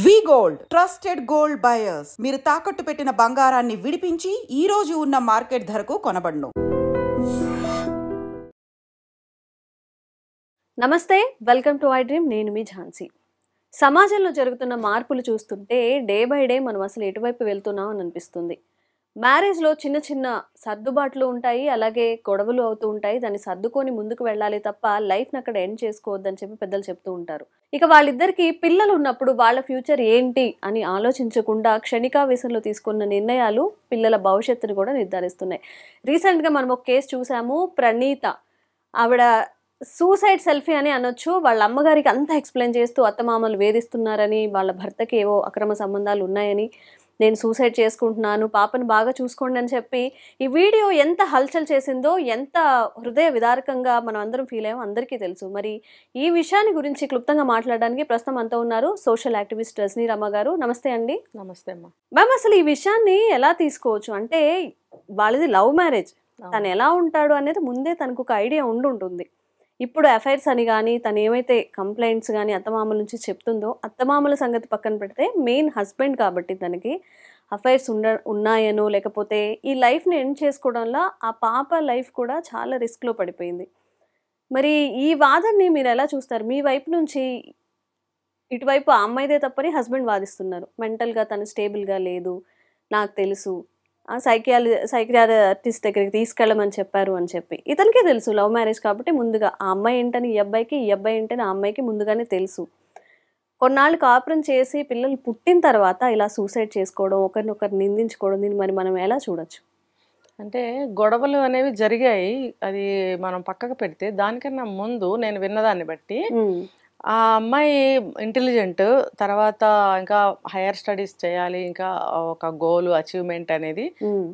వి gold trusted gold buyers మీరు తాకట్టు పెట్టిన బంగారాన్ని విడిపించి ఈ రోజు ఉన్న మార్కెట్ ధరకు కొనబడును. నమస్తే, వెల్కమ్ టు ఐ డ్రీమ్. నేను మీ ఝాన్సీ. సమాజంలో జరుగుతున్న మార్పులు చూస్తుంటే డే బై డే మనం అసలు ఎటువైపు వెళ్తున్నాం అని అనిపిస్తుంది. మ్యారేజ్లో చిన్న చిన్న సర్దుబాట్లు ఉంటాయి, అలాగే గొడవలు అవుతూ ఉంటాయి. దాన్ని సర్దుకొని ముందుకు వెళ్ళాలి తప్ప లైఫ్ని అక్కడ ఎండ్ చేసుకోవద్దని చెప్పి పెద్దలు చెప్తూ ఉంటారు. ఇక వాళ్ళిద్దరికి పిల్లలు ఉన్నప్పుడు వాళ్ళ ఫ్యూచర్ ఏంటి అని ఆలోచించకుండా క్షణికావేశంలో తీసుకున్న నిర్ణయాలు పిల్లల భవిష్యత్తుని కూడా నిర్ధారిస్తున్నాయి. రీసెంట్గా మనం ఒక కేసు చూసాము. ప్రణీత, ఆవిడ సూసైడ్ సెల్ఫీ అని అనొచ్చు. వాళ్ళ అమ్మగారికి అంతా ఎక్స్ప్లెయిన్ చేస్తూ అత్తమామలు వేధిస్తున్నారని, వాళ్ళ భర్తకి ఏవో అక్రమ సంబంధాలు ఉన్నాయని, నేను సూసైడ్ చేసుకుంటున్నాను, పాపను బాగా చూసుకోండి అని చెప్పి ఈ వీడియో ఎంత హల్చల్ చేసిందో, ఎంత హృదయ విదారకంగా మనం అందరం ఫీల్ అయ్యామో అందరికీ తెలుసు. మరి ఈ విషయాన్ని గురించి క్లుప్తంగా మాట్లాడడానికి ప్రస్తుతం అంతా ఉన్నారు సోషల్ యాక్టివిస్ట్ రజనీ రమ గారు. నమస్తే అండి. నమస్తే అమ్మా. మ్యామ్, అసలు ఈ విషయాన్ని ఎలా తీసుకోవచ్చు? అంటే వాళ్ళది లవ్ మ్యారేజ్, తను ఎలా ఉంటాడు అనేది ముందే తనకు ఒక ఐడియా ఉంటుంది. ఇప్పుడు అఫైర్స్ అని కానీ, తను ఏమైతే కంప్లైంట్స్ కానీ అత్తమామల నుంచి చెప్తుందో, అత్తమామల సంగతి పక్కన పెడితే మెయిన్ హస్బెండ్ కాబట్టి తనకి అఫైర్స్ ఉన్నాయనో, లేకపోతే ఈ లైఫ్ని ఎండ్ చేసుకోవడంలో ఆ పాప లైఫ్ కూడా చాలా రిస్క్లో పడిపోయింది. మరి ఈ వాదనని మీరు ఎలా చూస్తారు? మీ వైపు నుంచి ఇటువైపు ఆ అమ్మాయిదే తప్పని హస్బెండ్ వాదిస్తున్నారు. మెంటల్గా తను స్టేబుల్గా లేదు, నాకు తెలుసు, సైకియాట్రిస్ట్ దగ్గరికి తీసుకెళ్ళమని చెప్పారు అని చెప్పి. ఇతనికే తెలుసు లవ్ మ్యారేజ్ కాబట్టి ముందుగా ఆ అమ్మాయి ఏంటని ఈ అబ్బాయికి, ఈ అబ్బాయి ఏంటని ఆ అమ్మాయికి ముందుగానే తెలుసు. కొన్నాళ్ళు కాపురం చేసి పిల్లలు పుట్టిన తర్వాత ఇలా సూసైడ్ చేసుకోవడం, ఒకరినొకరు నిందించుకోవడం, దీన్ని మరి మనం ఎలా చూడొచ్చు? అంటే గొడవలు అనేవి జరిగాయి, అది మనం పక్కకు పెడితే దానికన్నా ముందు నేను విన్నదాన్ని బట్టి ఆ అమ్మాయి ఇంటెలిజెంట్, తర్వాత ఇంకా హైయర్ స్టడీస్ చేయాలి, ఇంకా ఒక గోల్ అచీవ్మెంట్ అనేది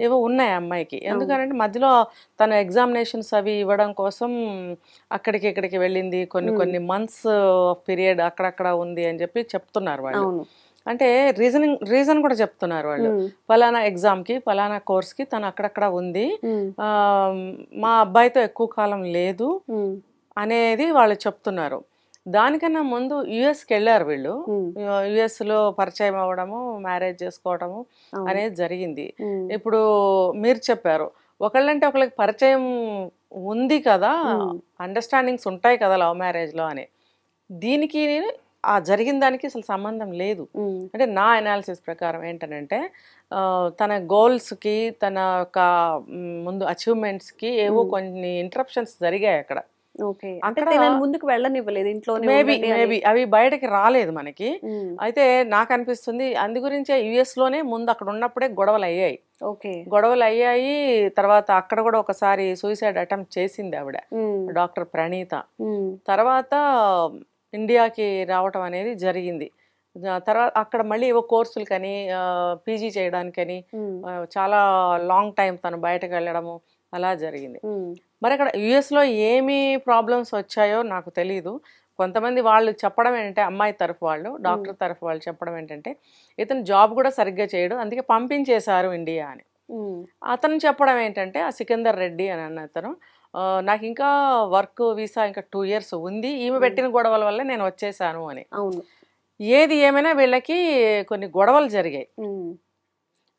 ఏవో ఉన్నాయి అమ్మాయికి. ఎందుకంటే మధ్యలో తను ఎగ్జామినేషన్స్ అవి ఇవ్వడం కోసం అక్కడికి ఇక్కడికి వెళ్ళింది, కొన్ని మంత్స్ పీరియడ్ అక్కడక్కడ ఉంది అని చెప్పి చెప్తున్నారు వాళ్ళు. అంటే రీజన్ కూడా చెప్తున్నారు వాళ్ళు. ఫలానా ఎగ్జామ్కి, ఫలానా కోర్స్కి తను అక్కడక్కడ ఉంది, మా అబ్బాయితో ఎక్కువ కాలం లేదు అనేది వాళ్ళు చెప్తున్నారు. దానికన్నా ముందు యుఎస్కి వెళ్ళారు వీళ్ళు. యుఎస్లో పరిచయం అవ్వడము, మ్యారేజ్ చేసుకోవడము అనేది జరిగింది. ఇప్పుడు మీరు చెప్పారు, ఒకళ్ళంటే ఒకళ్ళకి పరిచయం ఉంది కదా, అండర్స్టాండింగ్స్ ఉంటాయి కదా లవ్ మ్యారేజ్లో అని. దీనికి ఆ జరిగిన దానికి అసలు సంబంధం లేదు. అంటే నా అనాలిసిస్ ప్రకారం ఏంటనంటే, తన గోల్స్కి, తన యొక్క ముందు అచీవ్మెంట్స్కి ఏవో కొన్ని ఇంటరప్షన్స్ జరిగాయి అక్కడ. ముందుకు వెళ్ళనివ్వలేదు ఇంట్లో. మేబీ అవి బయటకి రాలేదు మనకి. అయితే నాకు అనిపిస్తుంది అందు గురించే యుఎస్ లోనే ముందు అక్కడ ఉన్నప్పుడే గొడవలు అయ్యాయి. తర్వాత అక్కడ కూడా ఒకసారి సూసైడ్ అటెంప్ట్ చేసింది ఆవిడ, డాక్టర్ ప్రణీత. తర్వాత ఇండియాకి రావటం అనేది జరిగింది. తర్వాత అక్కడ మళ్ళీ ఏవో కోర్సులు కానీ, పీజీ చేయడానికని చాలా లాంగ్ టైం తను బయటకు వెళ్ళడము అలా జరిగింది. మరి అక్కడ యుఎస్లో ఏమి ప్రాబ్లమ్స్ వచ్చాయో నాకు తెలీదు. కొంతమంది వాళ్ళు చెప్పడం ఏంటంటే, అమ్మాయి తరఫు వాళ్ళు, డాక్టర్ తరఫు వాళ్ళు చెప్పడం ఏంటంటే, ఇతను జాబ్ కూడా సరిగ్గా చేయడు, అందుకే పంపించేశారు ఇండియా అని. అతను చెప్పడం ఏంటంటే, ఆ సికందర్ రెడ్డి అని అన్న అతను, నాకు ఇంకా వర్క్ వీసా ఇంకా 2 years ఉంది, ఈమె పెట్టిన గొడవల వల్ల నేను వచ్చేసాను అని. ఏది ఏమైనా వీళ్ళకి కొన్ని గొడవలు జరిగాయి.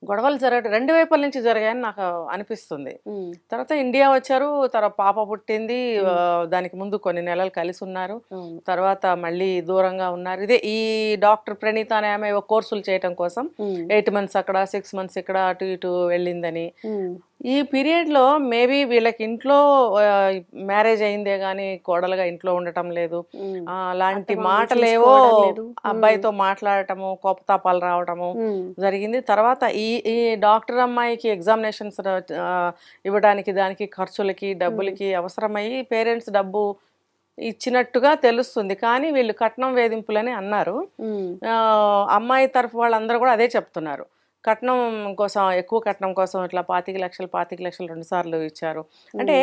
గొడవలు రెండు వైపుల నుంచి జరిగాయని నాకు అనిపిస్తుంది. తర్వాత ఇండియా వచ్చారు, తర్వాత పాప పుట్టింది, దానికి ముందు కొన్ని నెలలు కలిసి ఉన్నారు, తర్వాత మళ్ళీ దూరంగా ఉన్నారు. ఇదే ఈ డాక్టర్ ప్రణీత అనే ఆమె కోర్సులు చేయటం కోసం 8 months అక్కడ, 6 months ఇక్కడ, అటు ఇటు వెళ్ళిందని. ఈ పీరియడ్లో మేబీ వీళ్ళకి ఇంట్లో మ్యారేజ్ అయిందే కానీ కోడలుగా ఇంట్లో ఉండటం లేదు, అలాంటి మాటలేవో అబ్బాయితో మాట్లాడటము, కోపతాపాలు రావటము జరిగింది. తర్వాత ఈ డాక్టర్ అమ్మాయికి ఎగ్జామినేషన్స్ ఇవ్వడానికి, దానికి ఖర్చులకి, డబ్బులకి అవసరమయ్యి పేరెంట్స్ డబ్బు ఇచ్చినట్టుగా తెలుస్తుంది. కానీ వీళ్ళు కట్నం వేధింపులని అన్నారు. అమ్మాయి తరఫు వాళ్ళందరూ కూడా అదే చెప్తున్నారు. కట్నం కోసం, ఎక్కువ కట్నం కోసం ఇట్లా 25 లక్షలు 2 సార్లు ఇచ్చారు. అంటే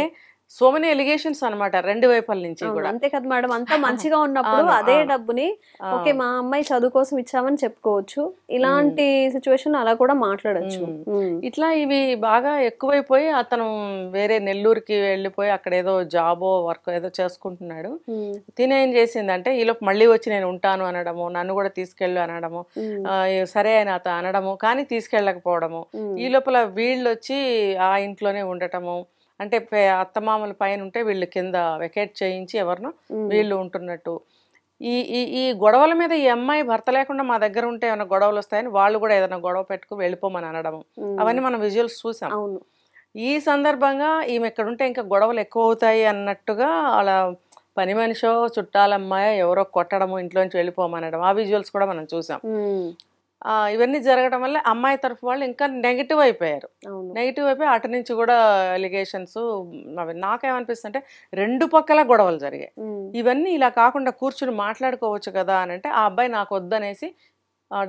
సో మెనీ ఎలిగేషన్స్ అనమాట రెండు వైపుల నుంచి కూడా. అంతే కదా మేడం, అంతా మంచిగా ఉన్నప్పుడు అదే డబ్బుని ఓకే మా అమ్మాయి చదువు కోసం ఇచ్చామని చెప్పుకోవచ్చు, ఇలాంటి సిచ్యువేషన్ అలా కూడా మాట్లాడొచ్చు. ఇట్లా ఇవి బాగా ఎక్కువైపోయి అతను వేరే నెల్లూరుకి వెళ్ళిపోయి అక్కడ ఏదో జాబో వర్క్ ఏదో చేసుకుంటున్నాడు. తినేం చేసిందంటే ఈలోపు మళ్ళీ వచ్చి నేను ఉంటాను అనడము, నన్ను కూడా తీసుకెళ్ళు అనడము, సరే అని అతను అనడము కానీ తీసుకెళ్ళకపోవడము, ఈ లోపల వీళ్ళు వచ్చి ఆ ఇంట్లోనే ఉండటము. అంటే అత్తమామల పైన ఉంటే వీళ్ళు కింద వెకేట్ చేయించి ఎవరినో వీళ్ళు ఉంటున్నట్టు. ఈ ఈ ఈ గొడవల మీద ఈ అమ్మాయి భర్త లేకుండా మా దగ్గర ఉంటే ఏమైనా గొడవలు వస్తాయని వాళ్ళు కూడా ఏదైనా గొడవ పెట్టుకుని వెళ్ళిపోమని అనడము, అవన్నీ మనం విజువల్స్ చూసాం. ఈ సందర్భంగా ఈమె ఇక్కడ ఉంటే ఇంకా గొడవలు ఎక్కువ అవుతాయి అన్నట్టుగా అలా పని మనిషో చుట్టాలమ్మాయో ఎవరో కొట్టడము, ఇంట్లోంచి వెళ్ళిపోమనడం, ఆ విజువల్స్ కూడా మనం చూసాం. ఇవన్నీ జరగడం వల్ల అమ్మాయి తరఫు వాళ్ళు ఇంకా నెగిటివ్ అయిపోయారు. నెగిటివ్ అయిపోయి అటు నుంచి కూడా ఎలిగేషన్స్ అవి. నాకేమనిపిస్తుంటే రెండు పక్కల గొడవలు జరిగాయి. ఇవన్నీ ఇలా కాకుండా కూర్చుని మాట్లాడుకోవచ్చు కదా అని అంటే ఆ అబ్బాయి నాకు వద్దనేసి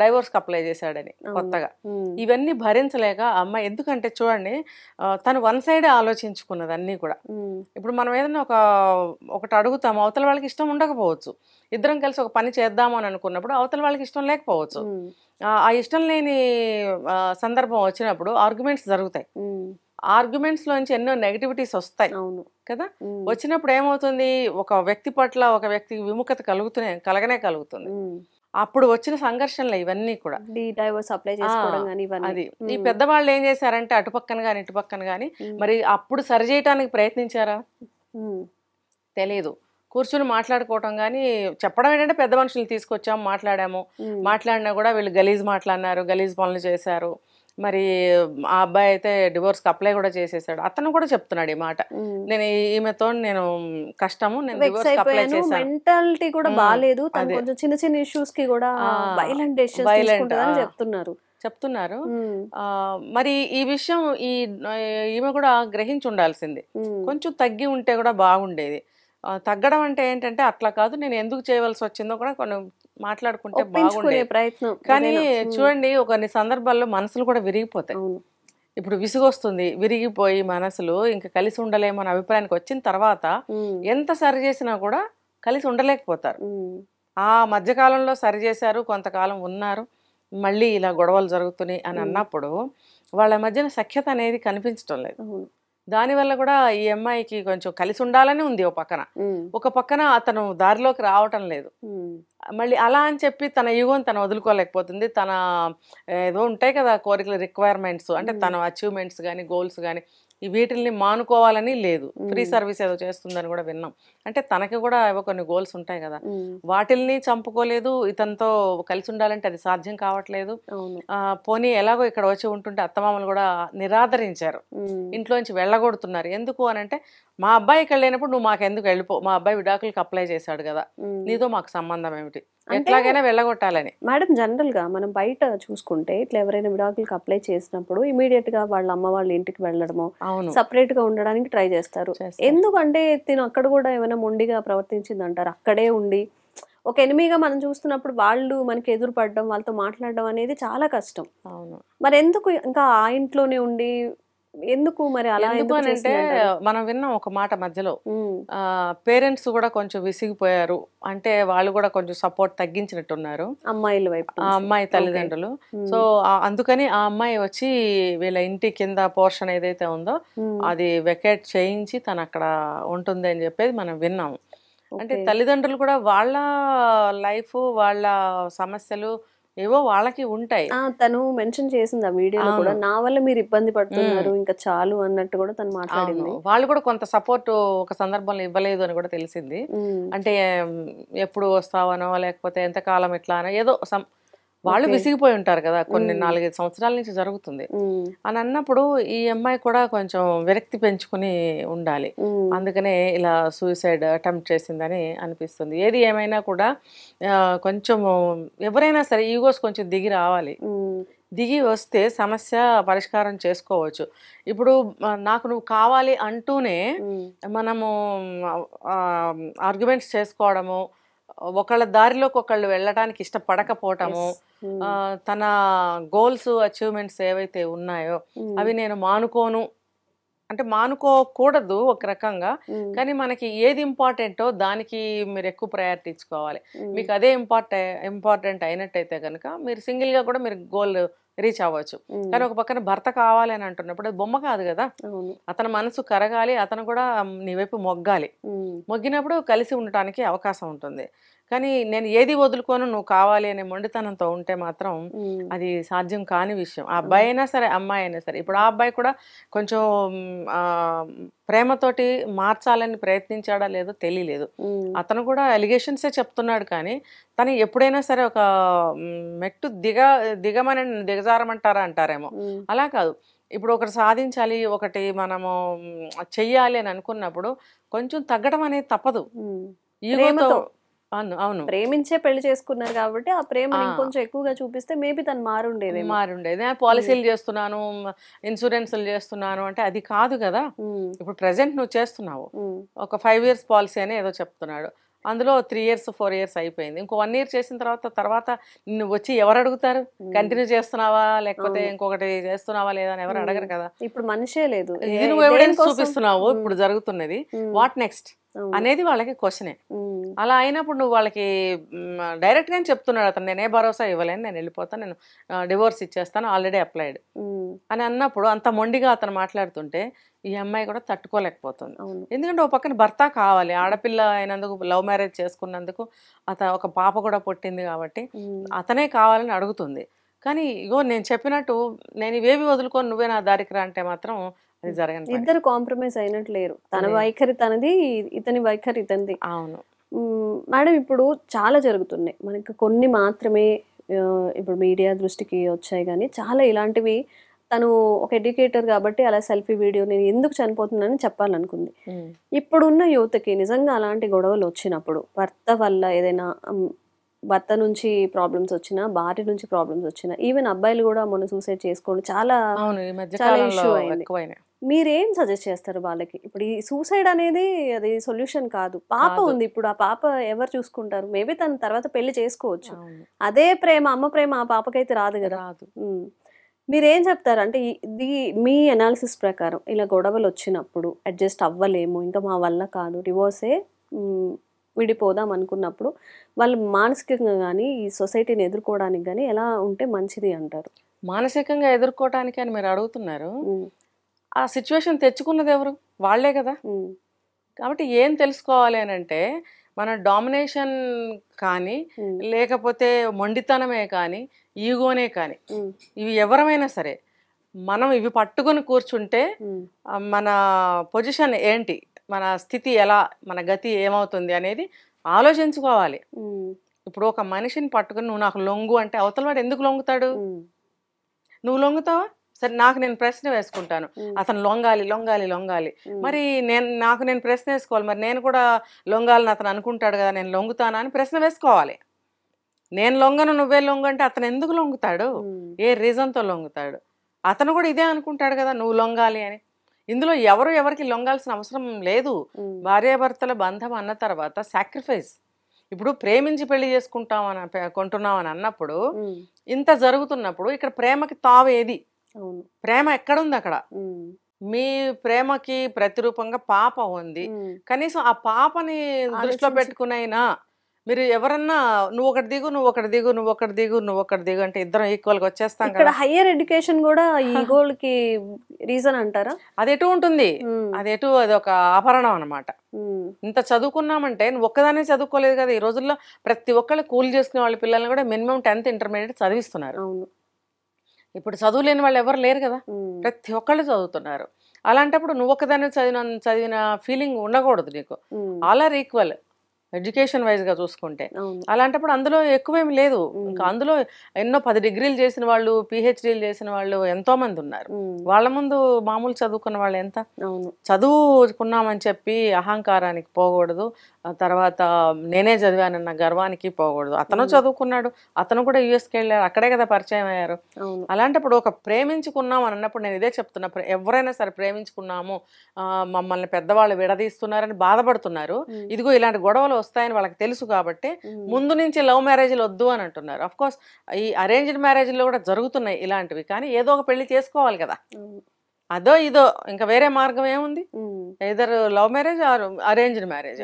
డైవోర్స్కి అప్లై చేశాడని కొత్తగా. ఇవన్నీ భరించలేక అమ్మాయి, ఎందుకంటే చూడండి తను వన్ సైడ్ ఆలోచించుకున్నది అన్నీ కూడా. ఇప్పుడు మనం ఏదైనా ఒకటి అడుగుతాము, అవతల వాళ్ళకి ఇష్టం ఉండకపోవచ్చు. ఇద్దరం కలిసి ఒక పని చేద్దాము అని అనుకున్నప్పుడు అవతల వాళ్ళకి ఇష్టం లేకపోవచ్చు. ఆ ఇష్టం లేని సందర్భం వచ్చినప్పుడు ఆర్గ్యుమెంట్స్ జరుగుతాయి. ఆర్గ్యుమెంట్స్ లోంచి ఎన్నో నెగటివిటీస్ వస్తాయి కదా. వచ్చినప్పుడు ఏమవుతుంది, ఒక వ్యక్తి పట్ల ఒక వ్యక్తికి విముఖత కలగనే కలుగుతుంది. అప్పుడు వచ్చిన సంఘర్షణలు ఇవన్నీ కూడా అది. ఈ పెద్దవాళ్ళు ఏం చేశారంటే అటుపక్కన గాని ఇటుపక్కన గాని మరి అప్పుడు సరి చేయటానికి ప్రయత్నించారా తెలియదు. కూర్చుని మాట్లాడుకోవటం కానీ చెప్పడం ఏంటంటే పెద్ద మనుషులు తీసుకొచ్చాము, మాట్లాడినా కూడా వీళ్ళు గలీజ్ మాట్లాడినారు, గలీజ్ పనులు చేశారు. మరి ఆ అబ్బాయి అయితే డివోర్స్కి అప్లై కూడా చేసేసాడు. అతను కూడా చెప్తున్నాడు ఈ మాట, నేను ఈమెతో నేను కష్టము, నేను డివోర్స్కి అప్లై చేశాను. మెంటాలిటీ కూడా బాలేదు, కొంచెం చిన్న చిన్న ఇష్యూస్ కి కూడా వైలెంట్ డెసిషన్స్ తీసుకుంటారని చెప్తున్నారు. మరి ఈ విషయం ఈమె కూడా గ్రహించి ఉండాల్సింది. కొంచెం తగ్గి ఉంటే కూడా బాగుండేది. తగ్గడం అంటే ఏంటంటే అట్లా కాదు, నేను ఎందుకు చేయవలసి వచ్చిందో కూడా కొన్ని మాట్లాడుకుంటే బాగుండే ప్రయత్నం. కానీ చూడండి కొన్ని సందర్భాల్లో మనసులు కూడా విరిగిపోతాయి. ఇప్పుడు విసుగొస్తుంది, విరిగిపోయి మనసులు ఇంకా కలిసి ఉండలేమో అనే అభిప్రాయానికి వచ్చిన తర్వాత ఎంత సరి చేసినా కూడా కలిసి ఉండలేకపోతారు. ఆ మధ్యకాలంలో సరి చేశారు, కొంతకాలం ఉన్నారు, మళ్ళీ ఇలా గొడవలు జరుగుతున్నాయి అని అన్నప్పుడు వాళ్ళ మధ్యన సఖ్యత అనేది కనిపించడం లేదు. దానివల్ల కూడా ఈ అమ్మాయికి కొంచెం కలిసి ఉండాలని ఉంది ఒక పక్కన అతను దారిలోకి రావటం లేదు. మళ్ళీ అలా అని చెప్పి తన ఈగోని తను వదులుకోలేకపోతుంది. తన ఏదో ఉంటాయి కదా కోరికలు, రిక్వైర్మెంట్స్, అంటే తన అచీవ్మెంట్స్ కానీ గోల్స్ కానీ వీటిల్ని మానుకోవాలని లేదు. ఫ్రీ సర్వీస్ ఏదో చేస్తుందని కూడా విన్నాం. అంటే తనకి కూడా ఏవో కొన్ని గోల్స్ ఉంటాయి కదా, వాటిల్ని చంపుకోలేదు. ఇతనితో కలిసి ఉండాలంటే అది సాధ్యం కావట్లేదు. పోనీ ఎలాగో ఇక్కడ వచ్చి ఉంటుంటే అత్తమామలు కూడా నిరాదరించారు, ఇంట్లోంచి వెళ్ళగొడుతున్నారు. ఎందుకు అని అంటే మా అబ్బాయి ఇక్కడ లేనప్పుడు నువ్వు మాకెందుకు వెళ్ళిపో, మా అబ్బాయి విడాకులకు అప్లై చేశాడు కదా, నీతో మాకు సంబంధం ఏమిటి, ఎట్లాగైనా వెళ్ళగొట్టాలని. మేడం జనరల్ గా మనం బయట చూసుకుంటే ఇట్లా ఎవరైనా విడాకులకు అప్లై చేసినప్పుడు ఇమీడియట్ గా వాళ్ళ అమ్మ వాళ్ళ ఇంటికి వెళ్ళడము, సపరేట్ గా ఉండడానికి ట్రై చేస్తారు. ఎందుకంటే తిను అక్కడ కూడా ఏమైనా మొండిగా ప్రవర్తించింది అంటారు. అక్కడే ఉండి ఒక ఎనిమిగా మనం చూస్తున్నప్పుడు వాళ్ళు మనకి ఎదురు పడడం, వాళ్ళతో మాట్లాడడం అనేది చాలా కష్టం. మరి ఎందుకు ఇంకా ఆ ఇంట్లోనే ఉండి ఎందుకు మరి అలా? అంటే మనం విన్నాం ఒక మాట మధ్యలో, పేరెంట్స్ కూడా కొంచెం విసిగిపోయారు, అంటే వాళ్ళు కూడా కొంచెం సపోర్ట్ తగ్గించినట్టున్నారు అమ్మాయిల వైపు, అమ్మాయి తల్లిదండ్రులు. సో అందుకని ఆ అమ్మాయి వచ్చి వీళ్ళ ఇంటి కింద పోర్షన్ ఏదైతే ఉందో అది వెకేట్ చేయించి తను అక్కడ ఉంటుంది అని చెప్పేది మనం విన్నాము. అంటే తల్లిదండ్రులు కూడా వాళ్ళ లైఫ్, వాళ్ళ సమస్యలు ఏవో వాళ్ళకి ఉంటాయి. తను మెన్షన్ చేసింది ఆ వీడియోలో కూడా, నా వల్ల మీరు ఇబ్బంది పడుతున్నారు ఇంకా చాలు అన్నట్టు కూడా తను మాట్లాడింది. వాళ్ళు కూడా కొంత సపోర్ట్ ఒక సందర్భంలో ఇవ్వలేదు అని కూడా తెలిసింది. అంటే ఎప్పుడు వస్తావనో లేకపోతే ఎంతకాలం ఎట్లా అనో ఏదో వాళ్ళు విసిగిపోయి ఉంటారు కదా, కొన్ని 4-5 సంవత్సరాల నుంచి జరుగుతుంది అని అన్నప్పుడు ఈ అమ్మాయి కూడా కొంచెం విరక్తి పెంచుకుని ఉండాలి. అందుకనే ఇలా సూసైడ్ అటెంప్ట్ చేసిందని అనిపిస్తుంది. ఏది ఏమైనా కూడా కొంచెం ఎవరైనా సరే ఈగోస్ కొంచెం దిగి రావాలి. దిగి వస్తే సమస్య పరిష్కారం చేసుకోవచ్చు. ఇప్పుడు నాకు నువ్వు కావాలి అంటూనే మనము ఆర్గ్యుమెంట్స్ చేసుకోవడము, ఒకళ్ళ దారిలోకి ఒకళ్ళు వెళ్ళడానికి ఇష్టపడకపోవటము, తన గోల్స్ అచీవ్మెంట్స్ ఏవైతే ఉన్నాయో అవి నేను మానుకోను అంటే మానుకోకూడదు ఒక రకంగా, కానీ మనకి ఏది ఇంపార్టెంటో దానికి మీరు ఎక్కువ ప్రయారిటీ ఇచ్చుకోవాలి. మీకు అదే ఇంపార్టెంట్ అయినట్టయితే కనుక మీరు సింగిల్గా కూడా మీరు గోల్ రీచ్ అవ్వచ్చు. కానీ ఒక పక్కన భర్త కావాలి అని అంటున్నప్పుడు అది బొమ్మ కాదు కదా, అతని మనసు కరగాలి, అతను కూడా నీ వైపు మొగ్గాలి. మొగ్గినప్పుడు కలిసి ఉండటానికి అవకాశం ఉంటుంది. కానీ నేను ఏది వదులుకోను నువ్వు కావాలి అనే మొండితనంతో ఉంటే మాత్రం అది సాధ్యం కాని విషయం. ఆ అబ్బాయి అయినా సరే అమ్మాయి అయినా సరే. ఇప్పుడు ఆ అబ్బాయి కూడా కొంచెం ప్రేమతోటి మార్చాలని ప్రయత్నించాడా లేదో తెలియలేదు. అతను కూడా ఎలిగేషన్సే చెప్తున్నాడు, కానీ తను ఎప్పుడైనా సరే ఒక మెట్టు దిగమని దిగజారమంటారా అంటారేమో, అలా కాదు. ఇప్పుడు ఒకటి సాధించాలి, ఒకటి మనము చెయ్యాలి అని అనుకున్నప్పుడు కొంచెం తగ్గడం అనేది తప్పదు. ఈగోతో అవును ప్రేమించే పెళ్లి చేసుకున్నారు కాబట్టి ఆ ప్రేమ ఇంకొంచెం ఎక్కువగా చూపిస్తే మేబీ తను మారుండేది. పాలసీలు చేస్తున్నాను, ఇన్సూరెన్స్లు చేస్తున్నాను అంటే అది కాదు కదా. ఇప్పుడు ప్రెసెంట్ నువ్వు చేస్తున్నావు, ఒక 5 years పాలసీ అని ఏదో చెప్తున్నాడు, అందులో 3 years 4 years అయిపోయింది. ఇంకో 1 year చేసిన తర్వాత నువ్వు వచ్చి ఎవరు అడుగుతారు? కంటిన్యూ చేస్తున్నావా లేకపోతే ఇంకొకటి చేస్తున్నావా లేదా అని ఎవరు అడగరు కదా. ఇప్పుడు మనిషే లేదు, ఇది నువ్వు ఎవిడెన్స్ చూపిస్తున్నావు, ఇప్పుడు జరుగుతున్నది, వాట్ నెక్స్ట్ అనేది వాళ్ళకి క్వశ్చనే. అలా అయినప్పుడు నువ్వు వాళ్ళకి డైరెక్ట్ గానే చెప్తున్నాడు అతను, నేనే భరోసా ఇవ్వలేను, నేను వెళ్ళిపోతాను, నేను డివోర్స్ ఇచ్చేస్తాను, ఆల్రెడీ అప్లైడ్ అని అన్నప్పుడు అంత మొండిగా అతను మాట్లాడుతుంటే ఈ అమ్మాయి కూడా తట్టుకోలేకపోతుంది. ఎందుకంటే ఒక పక్కన భర్త కావాలి, ఆడపిల్ల అయినందుకు, లవ్ మ్యారేజ్ చేసుకున్నందుకు, ఒక పాప కూడా పుట్టింది కాబట్టి అతనే కావాలని అడుగుతుంది. కానీ ఇగో నేను చెప్పినట్టు నేను ఇవేవి వదులుకొని నువ్వే నా దారికి రా అంటే మాత్రం అది జరగదు. ఇద్దరు కాంప్రమైజ్ అయినట్లు లేరు. తన వైఖరి తనది, ఇతని వైఖరి ఇతనిది. అవును మేడం, ఇప్పుడు చాలా జరుగుతున్నాయి, మనకి కొన్ని మాత్రమే ఇప్పుడు మీడియా దృష్టికి వచ్చాయి, కానీ చాలా ఇలాంటివి తను ఒక ఎడ్యుకేటర్ కాబట్టి అలా సెల్ఫీ వీడియో నేను ఎందుకు చనిపోతున్నానని చెప్పాలనుకుంది. ఇప్పుడున్న యువతకి నిజంగా అలాంటి గొడవలు వచ్చినప్పుడు, భర్త వల్ల ఏదైనా భర్త నుంచి ప్రాబ్లమ్స్ వచ్చినా, భార్య నుంచి ప్రాబ్లమ్స్ వచ్చినా, ఈవెన్ అబ్బాయిలు కూడా మొన్న సూసైడ్ చేసుకోవడం చాలా ఇష్యూ అయింది. మీరేం సజెస్ట్ చేస్తారు వాళ్ళకి? ఇప్పుడు ఈ సూసైడ్ అనేది అది సొల్యూషన్ కాదు. పాప ఉంది, ఇప్పుడు ఆ పాప ఎవరు చూసుకుంటారు? మేబీ తన తర్వాత పెళ్లి చేసుకోవచ్చు, అదే ప్రేమ, అమ్మ ప్రేమ ఆ పాపకైతే రాదు కదా. మీరేం చెప్తారు? అంటే ఇది మీ అనాలిసిస్ ప్రకారం ఇలా గొడవలు వచ్చినప్పుడు అడ్జస్ట్ అవ్వలేము, ఇంకా మా వల్ల కాదు, డివోర్సే విడిపోదాం అనుకున్నప్పుడు వాళ్ళు మానసికంగా కానీ ఈ సొసైటీని ఎదుర్కోవడానికి కానీ ఎలా ఉంటే మంచిది అంటారు? మానసికంగా ఎదుర్కోవటానికి అని మీరు అడుగుతున్నారు, ఆ సిచ్యువేషన్ తెచ్చుకున్నది ఎవరు? వాళ్లే కదా. కాబట్టి ఏం తెలుసుకోవాలి అని అంటే, మన డామినేషన్ కానీ లేకపోతే మొండితనమే కానీ ఈగోనే కానీ ఇవి ఎవరమైనా సరే మనం ఇవి పట్టుకొని కూర్చుంటే మన పొజిషన్ ఏంటి, మన స్థితి ఎలా, మన గతి ఏమవుతుంది అనేది ఆలోచించుకోవాలి. ఇప్పుడు ఒక మనిషిని పట్టుకుని నువ్వు నాకు లొంగు అంటే అవతల వాడు ఎందుకు లొంగుతాడు? నువ్వు లొంగుతావా? సరే, నేను ప్రశ్న వేసుకుంటాను, అతను లొంగాలి లొంగాలి లొంగాలి, మరి నేను ప్రశ్న వేసుకోవాలి, మరి నేను కూడా లొంగాలని అతను అనుకుంటాడు కదా, నేను లొంగుతానా అని ప్రశ్న వేసుకోవాలి. నేను లొంగను నువ్వే లొంగు అంటే అతను ఎందుకు లొంగుతాడు? ఏ రీజన్తో లొంగుతాడు? అతను కూడా ఇదే అనుకుంటాడు కదా నువ్వు లొంగాలి అని. ఇందులో ఎవరికి లొంగాల్సిన అవసరం లేదు. భార్యాభర్తల బంధం అన్న తర్వాత సాక్రిఫైస్. ఇప్పుడు ప్రేమించి పెళ్లి కొంటున్నామని అన్నప్పుడు, ఇంత జరుగుతున్నప్పుడు ఇక్కడ ప్రేమకి తావేది? ప్రేమ ఎక్కడుంది అక్కడ? మీ ప్రేమకి ప్రతిరూపంగా పాప ఉంది. కనీసం ఆ పాపని దృష్టిలో పెట్టుకునైనా మీరు ఎవరన్నా నువ్వు ఒకటి దిగు నువ్వు ఒకటి దిగు నువ్వు ఒకటి దిగు నువ్వు ఒకటి దిగు అంటే ఇద్దరం ఈక్వల్ గా వచ్చేస్తాం కదా. హైయర్ ఎడ్యుకేషన్ కూడా ఈ గోల్ కి రీజన్ అంటారా? అది ఎటు ఉంటుంది, అది ఒక ఆభరణం అన్నమాట. ఇంత చదువుకున్నామంటే నువ్వు ఒక్కదానే చదువుకోలేదు కదా. ఈ రోజుల్లో ప్రతి ఒక్కళ్ళు కూలి చేసుకునే వాళ్ళ పిల్లల్ని కూడా మినిమం 10th ఇంటర్మీడియట్ చదివిస్తున్నారు. ఇప్పుడు చదువు లేని వాళ్ళు ఎవరు లేరు కదా, ప్రతి ఒక్కళ్ళు చదువుతున్నారు. అలాంటప్పుడు నువ్వు ఒక్కదాన్ని చదివిన ఫీలింగ్ ఉండకూడదు నీకు. All are equal education wise గా చూసుకుంటే. అలాంటప్పుడు అందులో ఎక్కువేమి లేదు. ఇంకా అందులో ఎన్నో 10 degrees చేసిన వాళ్ళు, PhDలు చేసిన వాళ్ళు ఎంతో మంది ఉన్నారు. వాళ్ళ ముందు మామూలు చదువుకున్న వాళ్ళు ఎంత? చదువుకున్నామని చెప్పి అహంకారానికి పోకూడదు, తర్వాత నేనే చదివానన్న గర్వానికి పోకూడదు. అతను చదువుకున్నాడు, అతను కూడా యుఎస్కి వెళ్ళారు, అక్కడే కదా పరిచయం అయ్యారు. అలాంటప్పుడు ఒక ప్రేమించుకున్నాం అని అన్నప్పుడు నేను ఇదే చెప్తున్నా, ఎవరైనా సరే ప్రేమించుకున్నాము, మమ్మల్ని పెద్దవాళ్ళు విడదీస్తున్నారని బాధపడుతున్నారు. ఇదిగో ఇలాంటి గొడవలు వస్తాయని వాళ్ళకి తెలుసు కాబట్టి ముందు నుంచి లవ్ మ్యారేజ్లు వద్దు అని అంటున్నారు. అఫ్ కోర్స్ ఈ అరేంజ్డ్ మ్యారేజ్లో కూడా జరుగుతున్నాయి ఇలాంటివి, కానీ ఏదో ఒక పెళ్లి చేసుకోవాలి కదా. అదో ఇదో ఇంకా వేరే మార్గం ఏముంది, either love marriage or arranged marriage.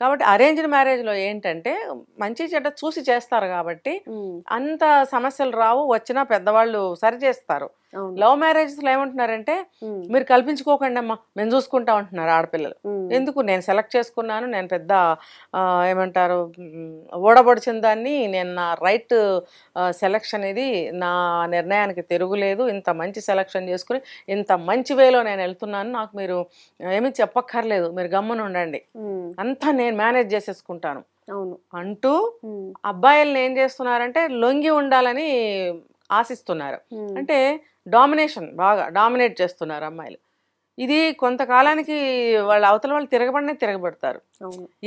కాబట్టి అరేంజ్డ్ మ్యారేజ్ లో ఏంటంటే మంచి చెడ్డ చూసి చేస్తారు కాబట్టి అంత సమస్యలు రావు, వచ్చినా పెద్దవాళ్ళు సరి చేస్తారు. లవ్ మ్యారేజెస్ లో ఏమంటున్నారంటే మీరు కల్పించుకోకండి అమ్మా మేము చూసుకుంటా ఉంటున్నారు ఆడపిల్లలు. ఎందుకు, నేను సెలెక్ట్ చేసుకున్నాను, నేను పెద్ద ఏమంటారు ఓడబడిచిన దాన్ని, నేను నా రైట్ సెలెక్షన్ ఇది, నా నిర్ణయానికి తిరుగులేదు, ఇంత మంచి సెలెక్షన్ చేసుకుని ఇంత మంచి వేలో నేను వెళ్తున్నాను, నాకు మీరు ఏమీ చెప్పక్కర్లేదు, మీరు గమ్మున ఉండండి, అంతా నేను మేనేజ్ చేసేసుకుంటాను అంటూ అబ్బాయిల్ని ఏం చేస్తున్నారంటే లొంగి ఉండాలని ఆశిస్తున్నారు. అంటే డామినేషన్, బాగా డామినేట్ చేస్తున్నారు అమ్మాయిలు. ఇది కొంతకాలానికి వాళ్ళ అవతల వాళ్ళు తిరగబడతారు.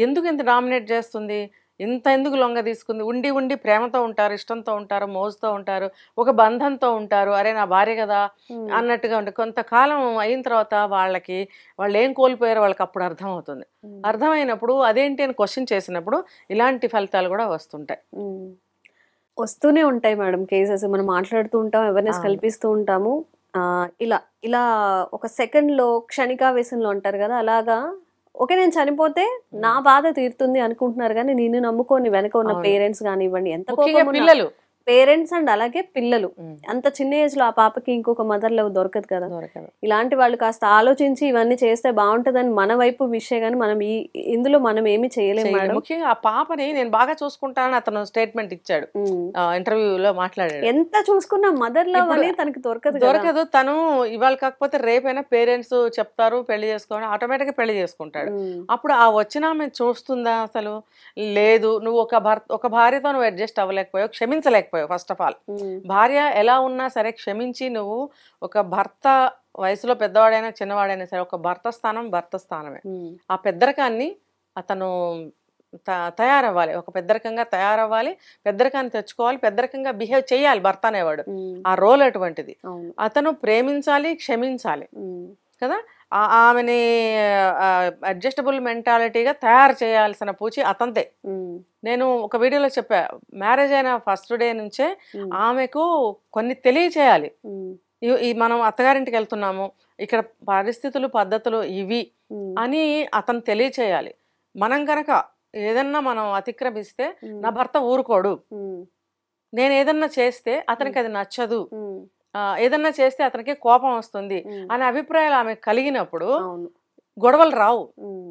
ఎందుకు ఇంత డామినేట్ చేస్తుంది, ఇంత ఎందుకు లొంగ తీసుకుంది, ఉండి ఉండి ప్రేమతో ఉంటారు, ఇష్టంతో ఉంటారు, మోజుతో ఉంటారు, ఒక బంధంతో ఉంటారు, అరే నా భార్య కదా అన్నట్టుగా ఉంటుంది. కొంతకాలం అయిన తర్వాత వాళ్ళు ఏం కోల్పోయారో వాళ్ళకి అప్పుడు అర్థమవుతుంది. అర్థమైనప్పుడు అదేంటి అని క్వశ్చన్ చేసినప్పుడు ఇలాంటి ఫలితాలు కూడా వస్తూనే ఉంటాయి మేడం కేసెస్. మనం మాట్లాడుతూ ఉంటాం, అవేర్నెస్ కల్పిస్తూ ఉంటాము. ఇలా ఇలా ఒక సెకండ్లో క్షణికావేశంలో అంటారు కదా, అలాగా ఓకే నేను చనిపోతే నా బాధ తీరుతుంది అనుకుంటున్నారు, కానీ నిన్ను నమ్ముకొని వెనక ఉన్న పేరెంట్స్ కానివ్వండి, ఎంత పిల్లలు పేరెంట్స్ అండ్ అలాగే పిల్లలు, అంత చిన్న ఏజ్ లో ఆ పాపకి ఇంకొక మదర్ లవ్ దొరకదు కదా. ఇలాంటి వాళ్ళు కాస్త ఆలోచించి ఇవన్నీ చేస్తే బాగుంటదని మన వైపు విషయం, కానీ మనం ఇందులో మనం ఏమి చేయలేము మేడం. ముఖ్యంగా ఆ పాపని నేను బాగా చూసుకుంటానని అతను స్టేట్మెంట్ ఇచ్చాడు, ఇంటర్వ్యూలో మాట్లాడాడు. ఎంత చూసుకున్నా మదర్ లవ్ అనేది తనకి దొరకదు. తను ఇవాళ కాకపోతే రేపైనా పేరెంట్స్ చెప్తారు పెళ్లి చేసుకోవాలి, ఆటోమేటిక్ గా పెళ్లి చేసుకుంటాడు. అప్పుడు ఆ వచ్చిన ఆమె చూస్తుందా అసలు లేదు. నువ్వు ఒక భార్యతో నువ్వు అడ్జస్ట్ అవ్వలేకపోయావు, క్షమించలేకపోయావు. ఫస్ట్ ఆఫ్ ఆల్ భార్య ఎలా ఉన్నా సరే క్షమించి నువ్వు ఒక భర్త, వయసులో పెద్దవాడైనా చిన్నవాడైనా సరే ఒక భర్త స్థానమే. ఆ పెద్దరికాన్ని అతను తయారవ్వాలి, ఒక పెద్దరికంగా తయారవ్వాలి, పెద్దరికాన్ని తెచ్చుకోవాలి, పెద్దరికంగా బిహేవ్ చేయాలి భర్త అనేవాడు. ఆ రోల్ అటువంటిది. అతను ప్రేమించాలి, క్షమించాలి కదా. ఆమెని అడ్జస్టబుల్ మెంటాలిటీగా తయారు చేయాల్సిన పూచి అతంతే. నేను ఒక వీడియోలో చెప్పా, మ్యారేజ్ అయిన ఫస్ట్ డే నుంచే ఆమెకు కొన్ని తెలియచేయాలి. మనం అత్తగారింటికి వెళ్తున్నాము, ఇక్కడ పరిస్థితులు పద్ధతులు ఇవి అని అతను తెలియచేయాలి. మనం కనుక ఏదన్నా మనం అతిక్రమిస్తే నా భర్త ఊరుకోడు, నేను ఏదన్నా చేస్తే అతనికి అది నచ్చదు, ఏదన్నా చేస్తే అతనికి కోపం వస్తుంది అనే అభిప్రాయాలు ఆమె కలిగినప్పుడు గొడవలు రావు.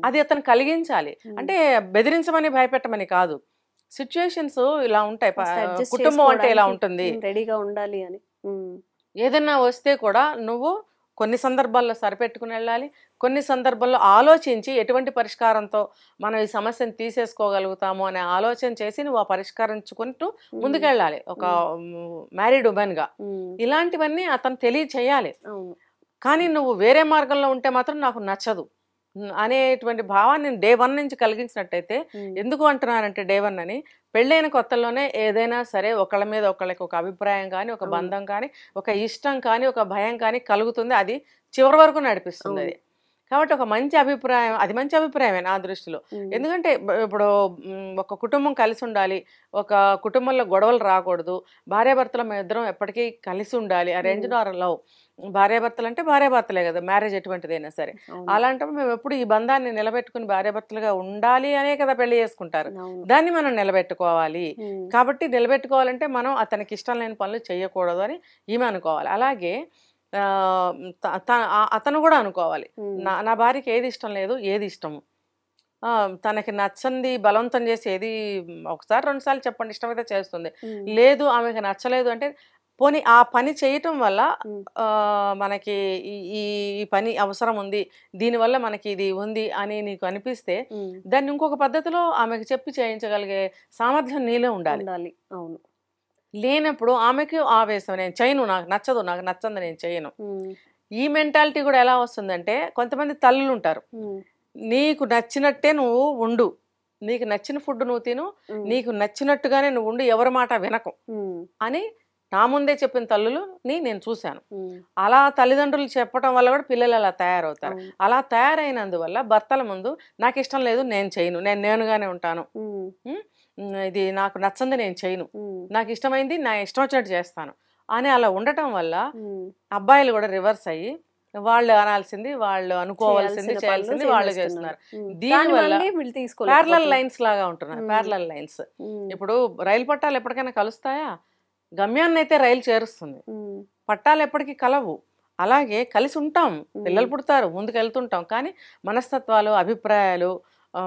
అది అతను కలిగించాలి. అంటే బెదిరించమని భయపెట్టమని కాదు, సిచ్యుయేషన్స్ ఇలా ఉంటాయి, కుటుంబం అంటే ఇలా ఉంటుంది, రెడీగా ఉండాలి అని. ఏదన్నా వస్తే కూడా నువ్వు కొన్ని సందర్భాల్లో సరిపెట్టుకుని వెళ్ళాలి, కొన్ని సందర్భాల్లో ఆలోచించి ఎటువంటి పరిష్కారంతో మనం ఈ సమస్యను తీసేసుకోగలుగుతాము అనే ఆలోచన చేసి నువ్వు ఆ పరిష్కరించుకుంటూ ముందుకెళ్ళాలి ఒక మ్యారీడ్ ఉమెన్గా. ఇలాంటివన్నీ అతను తెలియచేయాలి. కానీ నువ్వు వేరే మార్గంలో ఉంటే మాత్రం నాకు నచ్చదు అనేటువంటి భావాన్ని డే 1 నుంచి కలిగించినట్టయితే, ఎందుకు అంటున్నానంటే డే 1 అని, పెళ్ళైన కొత్తల్లోనే ఏదైనా సరే ఒకళ్ళ మీద ఒకళ్ళకి ఒక అభిప్రాయం కానీ, ఒక బంధం కానీ, ఒక ఇష్టం కానీ, ఒక భయం కానీ కలుగుతుంది. అది చివరి వరకు నడిపిస్తుంది అది. కాబట్టి ఒక మంచి అభిప్రాయం, అది మంచి అభిప్రాయమే నా దృష్టిలో. ఎందుకంటే ఇప్పుడు ఒక కుటుంబం కలిసి ఉండాలి, ఒక కుటుంబంలో గొడవలు రాకూడదు, భార్యాభర్తల మేము ఇద్దరం ఎప్పటికీ కలిసి ఉండాలి. అరేంజ్డ్ ఆర్ లవ్, భార్యాభర్తలు అంటే భార్యాభర్తలే కదా, మ్యారేజ్ ఎటువంటిదైనా సరే. అలాంటప్పుడు మేము ఎప్పుడు ఈ బంధాన్ని నిలబెట్టుకుని భార్యాభర్తలుగా ఉండాలి అనే కదా పెళ్లి చేసుకుంటారు. దాన్ని మనం నిలబెట్టుకోవాలి. కాబట్టి నిలబెట్టుకోవాలంటే మనం అతనికి ఇష్టం లేని పనులు చేయకూడదు అని ఈమె అనుకోవాలి. అలాగే అతను కూడా అనుకోవాలి, నా భార్యకి ఏది ఇష్టం లేదు, ఏది ఇష్టము, తనకి నచ్చంది బలవంతం చేసి ఏది ఒకసారి 2 సార్లు చెప్పండి, ఇష్టమైతే చేస్తుంది, లేదు ఆమెకి నచ్చలేదు అంటే పోనీ ఆ పని చేయటం వల్ల మనకి ఈ పని అవసరం ఉంది, దీనివల్ల మనకి ఇది ఉంది అని నీకు అనిపిస్తే దాన్ని ఇంకొక పద్ధతిలో ఆమెకు చెప్పి చేయించగలిగే సామర్థ్యం నీలో ఉండాలి. అవును. లేనప్పుడు ఆమెకి ఆవేశం, నేను చేయను, నాకు నచ్చదు, నాకు నచ్చంది నేను చేయను. ఈ మెంటాలిటీ కూడా ఎలా వస్తుందంటే, కొంతమంది తల్లులు ఉంటారు, నీకు నచ్చినట్టే నువ్వు ఉండు, నీకు నచ్చిన ఫుడ్ నువ్వు తిను, నీకు నచ్చినట్టుగానే నువ్వు ఉండు, ఎవరి మాట వినకు అని నా ముందే చెప్పిన తల్లులని నేను చూశాను. అలా తల్లిదండ్రులు చెప్పడం వల్ల కూడా పిల్లలు అలా తయారవుతారు. అలా తయారైనందువల్ల భర్తల ముందు నాకు ఇష్టం లేదు, నేను చేయను, నేనుగానే ఉంటాను, ఇది నాకు నచ్చంది నేను చేయను, నాకు ఇష్టమైంది నా ఇష్టం వచ్చినట్టు చేస్తాను అని అలా ఉండటం వల్ల అబ్బాయిలు కూడా రివర్స్ అయ్యి వాళ్ళు అనాల్సింది, వాళ్ళు అనుకోవాల్సింది, చేయాల్సింది వాళ్ళు చేస్తున్నారు. దీనివల్ల ప్యారలల్ లైన్స్ లాగా ఉంటున్నారు. Parallel lines. ఇప్పుడు రైలు పట్టాలు ఎప్పటికైనా కలుస్తాయా? గమ్యాన్ని అయితే రైలు చేరుస్తుంది, పట్టాలు ఎప్పటికీ కలవు. అలాగే కలిసి ఉంటాం, పిల్లలు పుడతారు, ముందుకు వెళ్తుంటాం, కానీ మనస్తత్వాలు, అభిప్రాయాలు,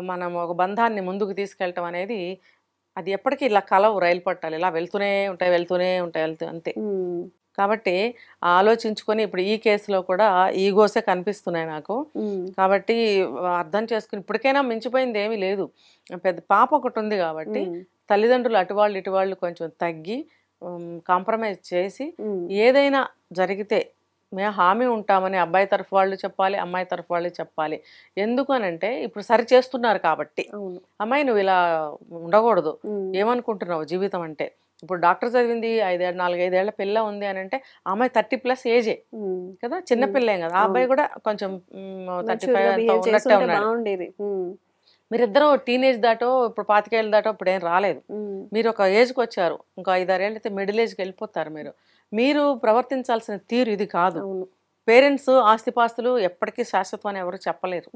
మనం ఒక బంధాన్ని ముందుకు తీసుకెళ్ళటం అనేది అది ఎప్పటికీ ఇలా కలవు. రైలు పట్టాలు ఇలా వెళ్తూనే ఉంటాయి అంతే. కాబట్టి ఆలోచించుకొని ఇప్పుడు ఈ కేసులో కూడా ఈగోసే కనిపిస్తున్నాయి నాకు. కాబట్టి అర్థం చేసుకుని ఇప్పటికైనా మించిపోయింది ఏమీ లేదు. పెద్ద పాప ఒకటి ఉంది కాబట్టి తల్లిదండ్రులు అటువాళ్ళు ఇటువాళ్ళు కొంచెం తగ్గి కాంప్రమైజ్ చేసి ఏదైనా జరిగితే మేము హామీ ఉంటామని అబ్బాయి తరఫు వాళ్ళు చెప్పాలి, అమ్మాయి తరఫు వాళ్ళు చెప్పాలి. ఎందుకు అనంటే ఇప్పుడు సరి చేస్తున్నారు కాబట్టి. అమ్మాయి నువ్వు ఇలా ఉండకూడదు, ఏమనుకుంటున్నావు జీవితం అంటే. ఇప్పుడు డాక్టర్ చదివింది 4-5 ఏళ్ల పిల్ల ఉంది అని అంటే అమ్మాయి 30+ ఏజే కదా, చిన్న పిల్లేం కదా. ఆ అబ్బాయి కూడా కొంచెం 35 ఉన్నట్టే ఉన్నాడు. మీరిద్దరూ టీనేజ్ దాటో ఇప్పుడు 25 ఏళ్ళు దాటో ఇప్పుడు ఏం రాలేదు. మీరు ఒక ఏజ్కి వచ్చారు, ఇంకో 5-6 ఏళ్ళు అయితే మిడిల్ ఏజ్కి వెళ్ళిపోతారు. మీరు ప్రవర్తించాల్సిన తీరు ఇది కాదు. పేరెంట్స్ ఆస్తిపాస్తులు ఎప్పటికీ శాశ్వతం అని ఎవరు చెప్పలేరు.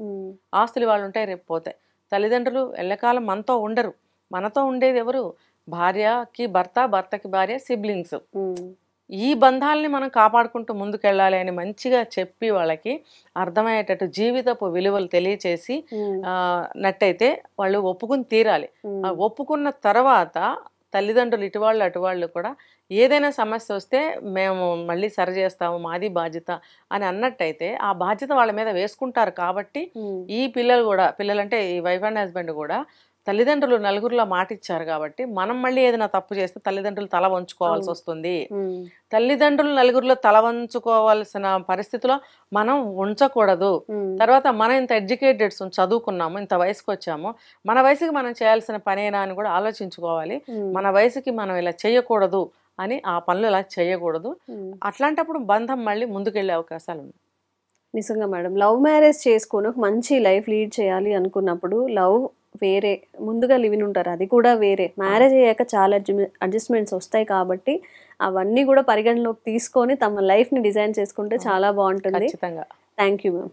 ఆస్తులు వాళ్ళు ఉంటాయి, రేపు పోతాయి. తల్లిదండ్రులు ఎల్లకాలం మనతో ఉండరు. మనతో ఉండేది ఎవరు? భార్యకి భర్త, భర్తకి భార్య, సిబ్లింగ్స్. ఈ బంధాలని మనం కాపాడుకుంటూ ముందుకెళ్ళాలి అని మంచిగా చెప్పి వాళ్ళకి అర్థమయ్యేటట్టు జీవితపు విలువలు తెలియచేసి నట్టయితే వాళ్ళు ఒప్పుకుని తీరాలి. ఒప్పుకున్న తర్వాత తల్లిదండ్రులు ఇటువాళ్ళు అటువాళ్ళు కూడా ఏదైనా సమస్య వస్తే మేము మళ్ళీ సరి చేస్తాము, మాది బాధ్యత అని అన్నట్టయితే ఆ బాధ్యత వాళ్ళ మీద వేసుకుంటారు. కాబట్టి ఈ పిల్లలంటే ఈ వైఫ్ అండ్ హస్బెండ్ కూడా తల్లిదండ్రులు నలుగురిలో మాట ఇచ్చారు కాబట్టి మనం మళ్ళీ ఏదైనా తప్పు చేస్తే తల్లిదండ్రులు తల వంచుకోవాల్సి వస్తుంది. తల్లిదండ్రులు నలుగురిలో తల వంచుకోవాల్సిన పరిస్థితిలో మనం ఉంచకూడదు. తర్వాత మనం ఇంత ఎడ్యుకేటెడ్స్ చదువుకున్నాము, ఇంత వయసుకు వచ్చాము, మన వయసుకి మనం చేయాల్సిన పనేనా అని కూడా ఆలోచించుకోవాలి. మన వయసుకి మనం ఇలా చేయకూడదు అని, ఆ పనులు ఇలా చేయకూడదు. అట్లాంటప్పుడు బంధం మళ్ళీ ముందుకెళ్ళే అవకాశాలు ఉన్నాయి. నిజంగా మేడం, లవ్ మ్యారేజ్ చేసుకొని ఒక మంచి లైఫ్ లీడ్ చేయాలి అనుకున్నప్పుడు లవ్ వేరే, ముందుగా లివిన్ ఉంటారు, అది కూడా వేరే. మ్యారేజ్ అయ్యాక చాలా అడ్జస్ట్మెంట్స్ వస్తాయి కాబట్టి అవన్నీ కూడా పరిగణలోకి తీసుకొని తమ లైఫ్ని డిజైన్ చేసుకుంటే చాలా బాగుంటుంది. ఖచ్చితంగా. Thank you ma'am.